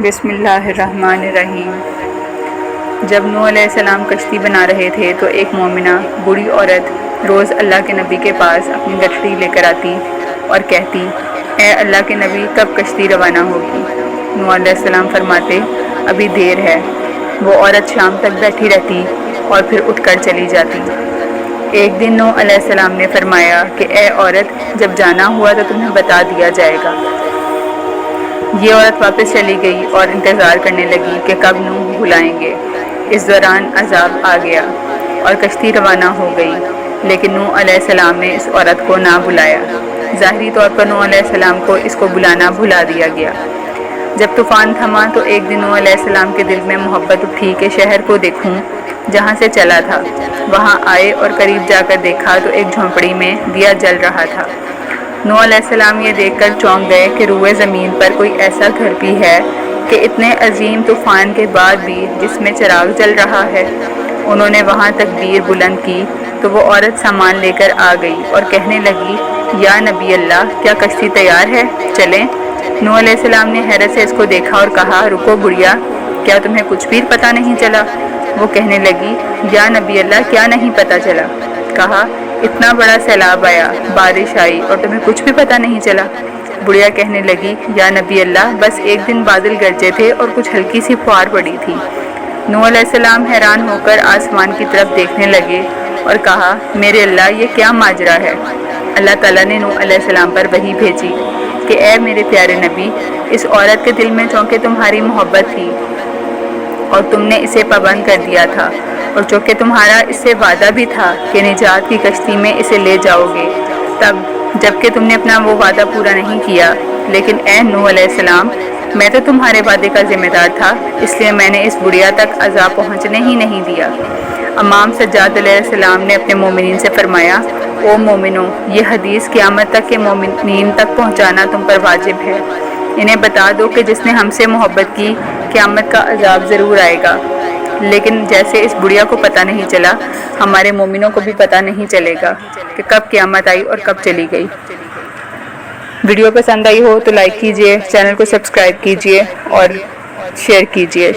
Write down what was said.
بسم اللہ الرحمن الرحیم۔ جب نوح علیہ السلام کشتی بنا رہے تھے تو ایک مومنہ بوڑھی عورت روز اللہ کے نبی کے پاس اپنی گٹھڑی لے کر آتی اور کہتی، اے اللہ کے نبی، کب کشتی روانہ ہوگی؟ نوح علیہ السلام فرماتے، ابھی دیر ہے۔ وہ عورت شام تک بیٹھی رہتی اور پھر اٹھ کر چلی جاتی۔ ایک دن نوح علیہ السلام نے فرمایا کہ اے عورت، جب جانا ہوا تو تمہیں بتا دیا جائے گا۔ یہ عورت واپس چلی گئی اور انتظار کرنے لگی کہ کب نوح بلائیں گے۔ اس دوران عذاب آ گیا اور کشتی روانہ ہو گئی، لیکن نوح علیہ السلام نے اس عورت کو نہ بلایا۔ ظاہری طور پر نوح علیہ السلام کو اس کو بلانا بھلا دیا گیا۔ جب طوفان تھما تو ایک دن نوح علیہ السلام کے دل میں محبت اٹھی کہ شہر کو دیکھوں جہاں سے چلا تھا۔ وہاں آئے اور قریب جا کر دیکھا تو ایک جھونپڑی میں دیا جل رہا تھا۔ نوح علیہ السلام یہ دیکھ کر چونک گئے کہ روئے زمین پر کوئی ایسا گھر بھی ہے کہ اتنے عظیم طوفان کے بعد بھی جس میں چراغ جل رہا ہے۔ انہوں نے وہاں تکبیر بلند کی تو وہ عورت سامان لے کر آ گئی اور کہنے لگی، یا نبی اللہ، کیا کشتی تیار ہے؟ چلیں۔ نوح علیہ السلام نے حیرت سے اس کو دیکھا اور کہا، رکو بڑھیا، کیا تمہیں کچھ بھی پتہ نہیں چلا؟ وہ کہنے لگی، یا نبی اللہ، کیا نہیں پتہ چلا؟ کہا، اتنا بڑا سیلاب آیا، بارش آئی اور تمہیں کچھ بھی پتہ نہیں چلا؟ بڑھیا کہنے لگی، یا نبی اللہ، بس ایک دن بادل گرجے تھے اور کچھ ہلکی سی فوار پڑی تھی۔ نوح علیہ السلام حیران ہو کر آسمان کی طرف دیکھنے لگے اور کہا، میرے اللہ، یہ کیا ماجرا ہے؟ اللہ تعالیٰ نے نوح علیہ السلام پر وحی بھیجی کہ اے میرے پیارے نبی، اس عورت کے دل میں چونکہ تمہاری محبت تھی اور تم نے اسے پابند کر دیا تھا، اور چونکہ تمہارا اس سے وعدہ بھی تھا کہ نجات کی کشتی میں اسے لے جاؤ گے، تب جبکہ تم نے اپنا وہ وعدہ پورا نہیں کیا، لیکن اے نوح علیہ السلام، میں تو تمہارے وعدے کا ذمہ دار تھا، اس لیے میں نے اس بڑھیا تک عذاب پہنچنے ہی نہیں دیا۔ امام سجاد علیہ السلام نے اپنے مومنین سے فرمایا، او مومنوں، یہ حدیث قیامت تک کے مومنین تک پہنچانا تم پر واجب ہے۔ انہیں بتا دو کہ جس نے ہم سے محبت کی، قیامت کا عذاب ضرور آئے گا، لیکن جیسے اس بڑھیا کو پتہ نہیں چلا، ہمارے مومنوں کو بھی پتہ نہیں چلے گا کہ کب قیامت آئی اور کب چلی گئی۔ ویڈیو پسند آئی ہو تو لائک کیجئے، چینل کو سبسکرائب کیجئے اور شیئر کیجئے۔